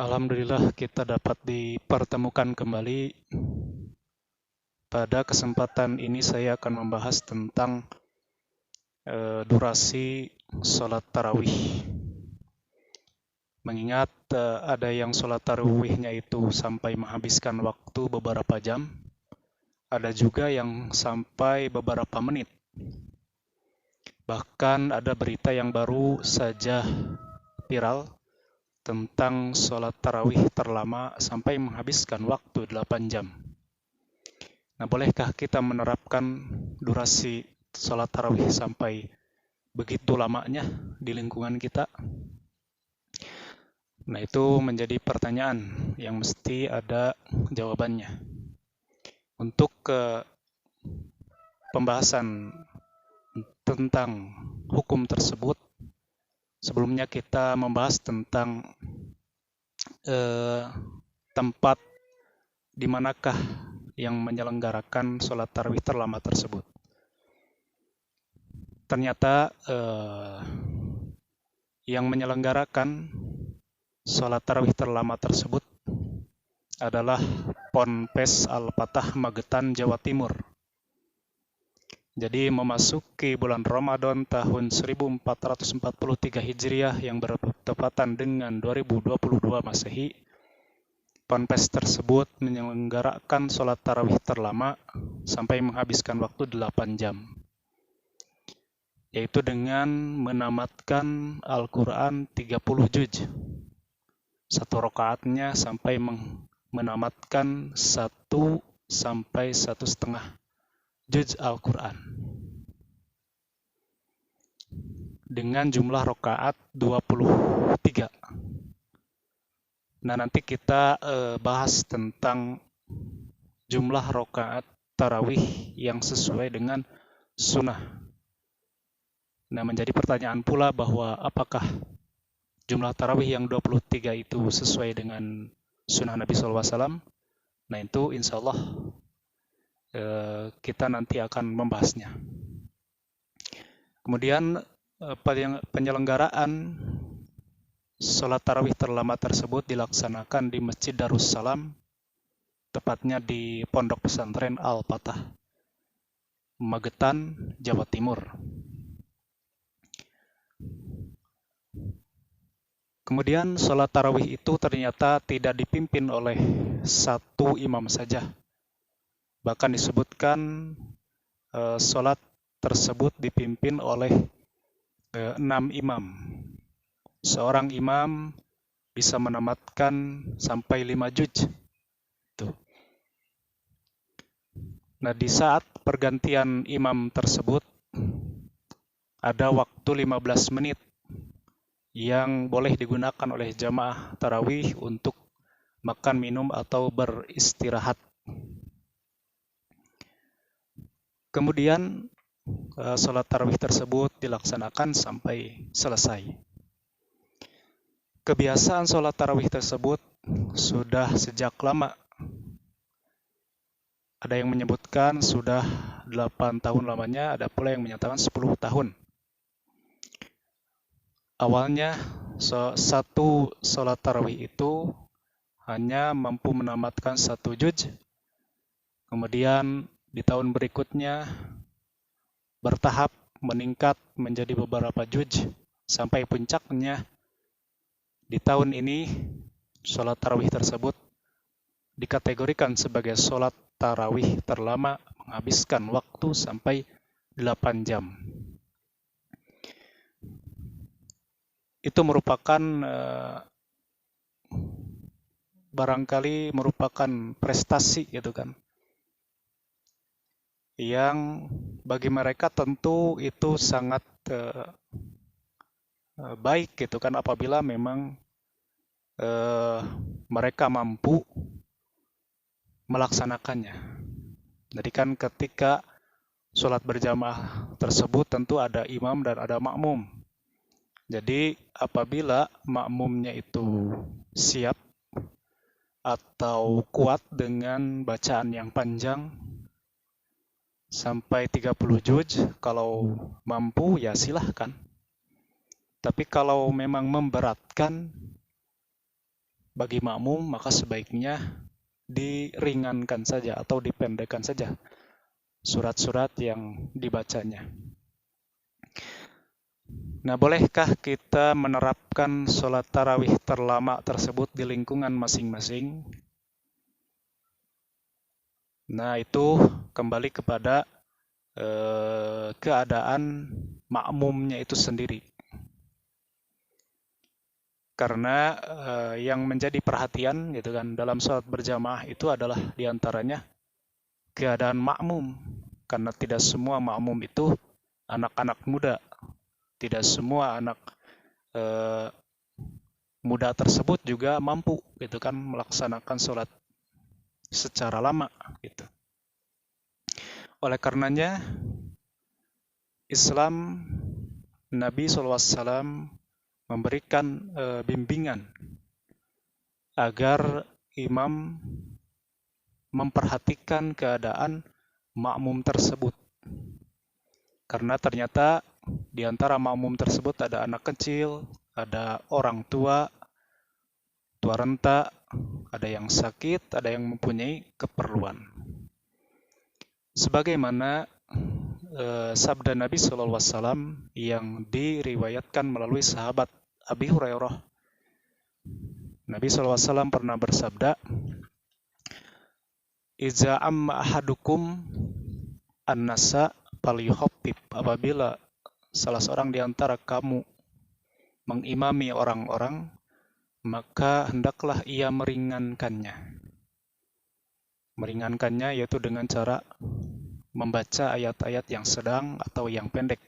Alhamdulillah kita dapat dipertemukan kembali. Pada kesempatan ini saya akan membahas tentang durasi sholat tarawih. Mengingat ada yang sholat tarawihnya itu sampai menghabiskan waktu beberapa jam, ada juga yang sampai beberapa menit. Bahkan ada berita yang baru saja viral tentang sholat tarawih terlama sampai menghabiskan waktu 8 jam. Nah, bolehkah kita menerapkan durasi sholat tarawih sampai begitu lamanya di lingkungan kita? Nah, itu menjadi pertanyaan yang mesti ada jawabannya. Untuk pembahasan tentang hukum tersebut, sebelumnya kita membahas tentang tempat di manakah yang menyelenggarakan sholat tarawih terlama tersebut. Ternyata yang menyelenggarakan sholat tarawih terlama tersebut adalah Ponpes Al-Fatah Magetan, Jawa Timur. Jadi memasuki bulan Ramadan tahun 1443 Hijriah yang bertepatan dengan 2022 Masehi, Ponpes tersebut menyelenggarakan sholat tarawih terlama sampai menghabiskan waktu 8 jam. Yaitu dengan menamatkan Al-Quran 30 juz. Satu rakaatnya sampai menamatkan 1 sampai 1,5 juz Al-Quran. Dengan jumlah rakaat 23. Nah, nanti kita bahas tentang jumlah rakaat tarawih yang sesuai dengan sunnah. Nah, menjadi pertanyaan pula bahwa apakah jumlah tarawih yang 23 itu sesuai dengan sunnah Nabi SAW? Nah, itu insya Allah kita nanti akan membahasnya. Kemudian penyelenggaraan sholat tarawih terlama tersebut dilaksanakan di Masjid Darussalam, tepatnya di Pondok Pesantren Al-Fatah, Magetan, Jawa Timur. Kemudian sholat tarawih itu ternyata tidak dipimpin oleh satu imam saja. Bahkan disebutkan sholat tersebut dipimpin oleh 6 imam. Seorang imam bisa menamatkan sampai 5 juz. Tuh. Nah, di saat pergantian imam tersebut ada waktu 15 menit yang boleh digunakan oleh jamaah tarawih untuk makan, minum, atau beristirahat. Kemudian sholat tarawih tersebut dilaksanakan sampai selesai. Kebiasaan sholat tarawih tersebut sudah sejak lama. Ada yang menyebutkan sudah 8 tahun lamanya, ada pula yang menyatakan 10 tahun. Awalnya satu sholat tarawih itu hanya mampu menamatkan 1 juz. Kemudian di tahun berikutnya bertahap meningkat menjadi beberapa juz sampai puncaknya di tahun ini sholat tarawih tersebut dikategorikan sebagai sholat tarawih terlama, menghabiskan waktu sampai 8 jam. Itu merupakan barangkali merupakan prestasi gitu kan, yang bagi mereka tentu itu sangat baik gitu kan, apabila memang mereka mampu melaksanakannya. Jadi kan ketika sholat berjamaah tersebut tentu ada imam dan ada makmum. Jadi apabila makmumnya itu siap atau kuat dengan bacaan yang panjang sampai 30 juz, kalau mampu ya silahkan. Tapi kalau memang memberatkan, bagi makmum, maka sebaiknya diringankan saja atau dipendekkan saja surat-surat yang dibacanya. Nah, bolehkah kita menerapkan sholat tarawih terlama tersebut di lingkungan masing-masing? Nah, itu kembali kepada keadaan makmumnya itu sendiri. Karena yang menjadi perhatian gitu kan dalam sholat berjamaah itu adalah diantaranya keadaan makmum. Karena tidak semua makmum itu anak-anak muda. Tidak semua anak muda tersebut juga mampu gitu kan melaksanakan sholat secara lama gitu. Oleh karenanya Islam, Nabi SAW memberikan bimbingan agar imam memperhatikan keadaan makmum tersebut. Karena ternyata di antara makmum tersebut ada anak kecil, ada orang tua, tua renta, ada yang sakit, ada yang mempunyai keperluan. Sebagaimana sabda Nabi SAW yang diriwayatkan melalui sahabat Abi Hurairah. Nabi SAW pernah bersabda, "Iza amma ahadukum an-nasa falyukhaffif." Apabila salah seorang di antara kamu mengimami orang-orang, maka hendaklah ia meringankannya. Meringankannya yaitu dengan cara membaca ayat-ayat yang sedang atau yang pendek.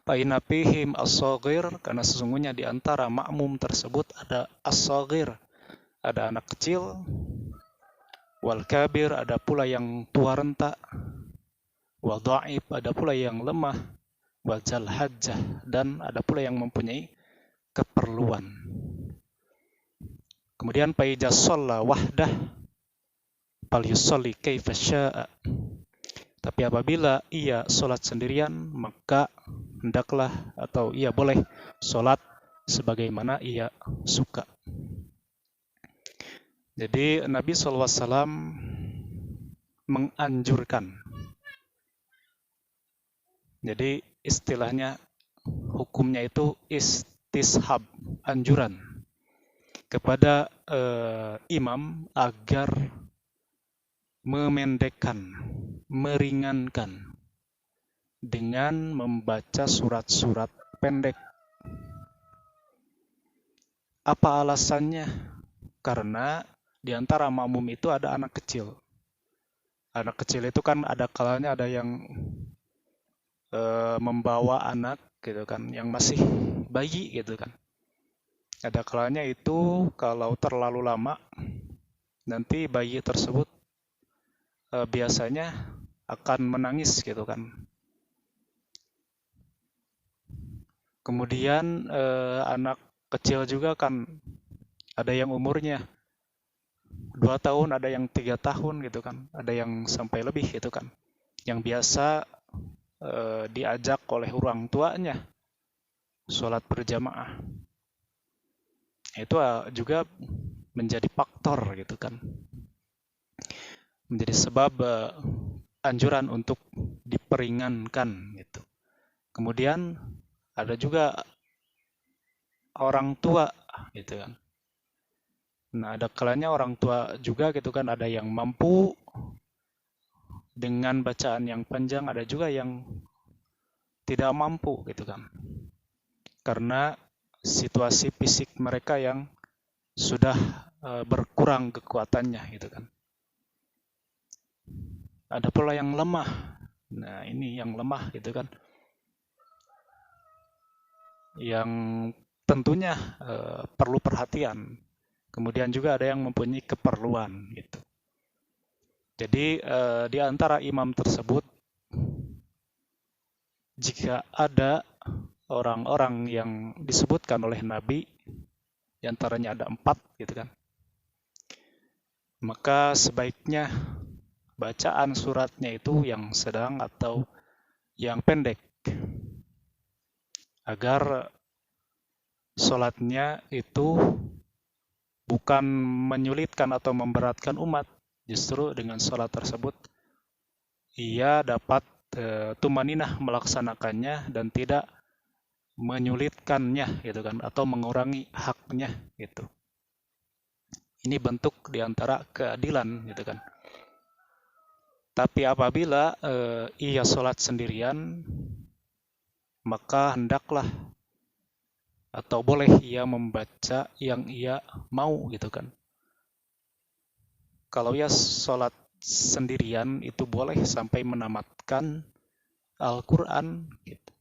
Fa'inna fihim as-saghir, karena sesungguhnya di antara makmum tersebut ada as-saghir, ada anak kecil, wal kabir, ada pula yang tua renta, wal dha'if, ada pula yang lemah, wal jal hajjah, dan ada pula yang mempunyai keperluan. Kemudian fa'idza shalla wahdah falyusalli kaifa syaa. Tapi apabila ia sholat sendirian, maka hendaklah atau ia boleh sholat sebagaimana ia suka. Jadi Nabi SAW menganjurkan. Jadi istilahnya hukumnya itu istishab, anjuran kepada imam agar memendekkan, meringankan dengan membaca surat-surat pendek. Apa alasannya? Karena di antara makmum itu ada anak kecil. Anak kecil itu kan ada kalanya ada yang membawa anak gitu kan, yang masih bayi gitu kan. Ada kalanya itu kalau terlalu lama, nanti bayi tersebut biasanya akan menangis gitu kan. Kemudian anak kecil juga kan ada yang umurnya 2 tahun, ada yang 3 tahun gitu kan, ada yang sampai lebih gitu kan, yang biasa diajak oleh orang tuanya sholat berjamaah. Itu juga menjadi faktor gitu kan, menjadi sebab anjuran untuk diperingankan gitu. Kemudian ada juga orang tua gitu kan. Nah, ada kalanya orang tua juga gitu kan, ada yang mampu dengan bacaan yang panjang, ada juga yang tidak mampu gitu kan. Karena situasi fisik mereka yang sudah berkurang kekuatannya gitu kan. Ada pula yang lemah. Nah, ini yang lemah gitu kan. Yang tentunya perlu perhatian. Kemudian juga ada yang mempunyai keperluan gitu. Jadi di antara imam tersebut, jika ada orang-orang yang disebutkan oleh Nabi, di antaranya ada 4 gitu kan, maka sebaiknya bacaan suratnya itu yang sedang atau yang pendek, agar sholatnya itu bukan menyulitkan atau memberatkan umat. Justru dengan sholat tersebut ia dapat tumaninah melaksanakannya dan tidak menyulitkannya gitu kan, atau mengurangi haknya gitu. Ini bentuk diantara keadilan gitu kan. Tapi apabila ia sholat sendirian, maka hendaklah atau boleh ia membaca yang ia mau gitu kan. Kalau ia sholat sendirian itu boleh sampai menamatkan Al-Quran gitu.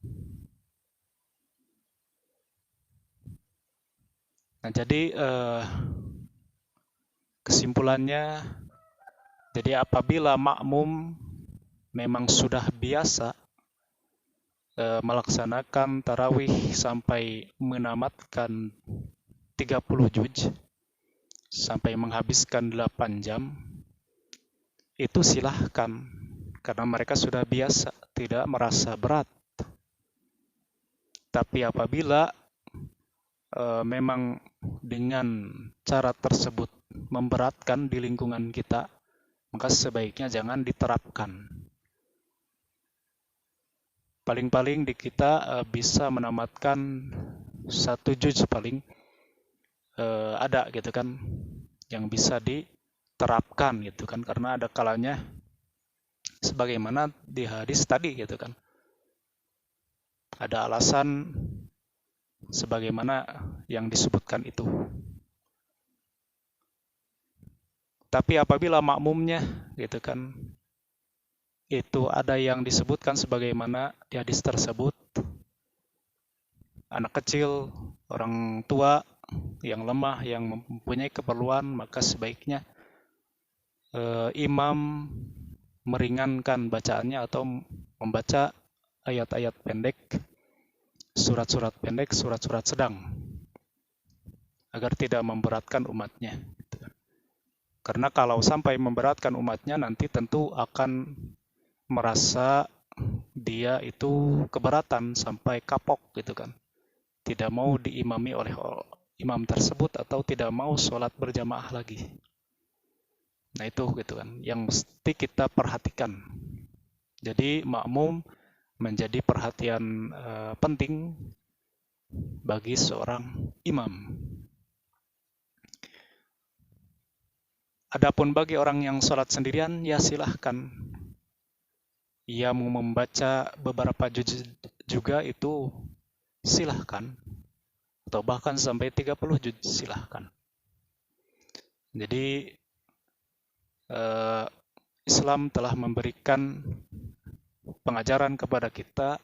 Nah jadi kesimpulannya, jadi apabila makmum memang sudah biasa melaksanakan tarawih sampai menamatkan 30 juz sampai menghabiskan 8 jam, itu silahkan karena mereka sudah biasa, tidak merasa berat. Tapi apabila memang dengan cara tersebut memberatkan di lingkungan kita, maka sebaiknya jangan diterapkan. Paling-paling di kita bisa menamatkan 1 juz paling ada gitu kan, yang bisa diterapkan gitu kan, karena ada kalanya sebagaimana di hadis tadi gitu kan, ada alasan sebagaimana yang disebutkan itu. Tapi apabila makmumnya gitu kan, itu ada yang disebutkan sebagaimana di hadis tersebut, anak kecil, orang tua yang lemah, yang mempunyai keperluan, maka sebaiknya imam meringankan bacaannya atau membaca ayat-ayat pendek, surat-surat pendek, surat-surat sedang, agar tidak memberatkan umatnya. Karena kalau sampai memberatkan umatnya, nanti tentu akan merasa dia itu keberatan sampai kapok gitu kan, tidak mau diimami oleh imam tersebut atau tidak mau sholat berjamaah lagi. Nah itu gitu kan yang mesti kita perhatikan. Jadi makmum menjadi perhatian penting bagi seorang imam. Adapun bagi orang yang sholat sendirian, ya silahkan. Ia mau membaca beberapa juz juga itu silahkan. Atau bahkan sampai 30 juz silahkan. Jadi Islam telah memberikan pengajaran kepada kita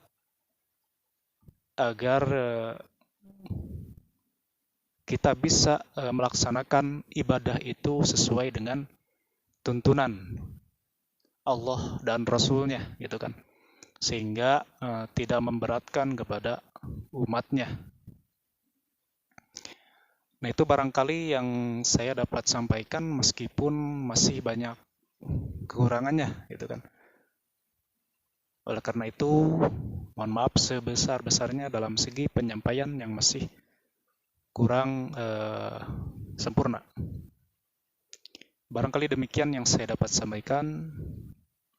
agar kita bisa melaksanakan ibadah itu sesuai dengan tuntunan Allah dan Rasul-Nya gitu kan, sehingga tidak memberatkan kepada umatnya. Nah itu barangkali yang saya dapat sampaikan, meskipun masih banyak kekurangannya gitu kan. Oleh karena itu mohon maaf sebesar-besarnya dalam segi penyampaian yang masih kurang sempurna. Barangkali demikian yang saya dapat sampaikan.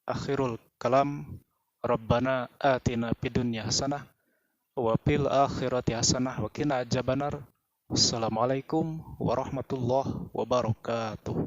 Akhirul kalam, Rabbana atina fid dunya hasanah wa fil akhirati hasanah wa qina adzabannar. Wassalamualaikum warahmatullahi wabarakatuh.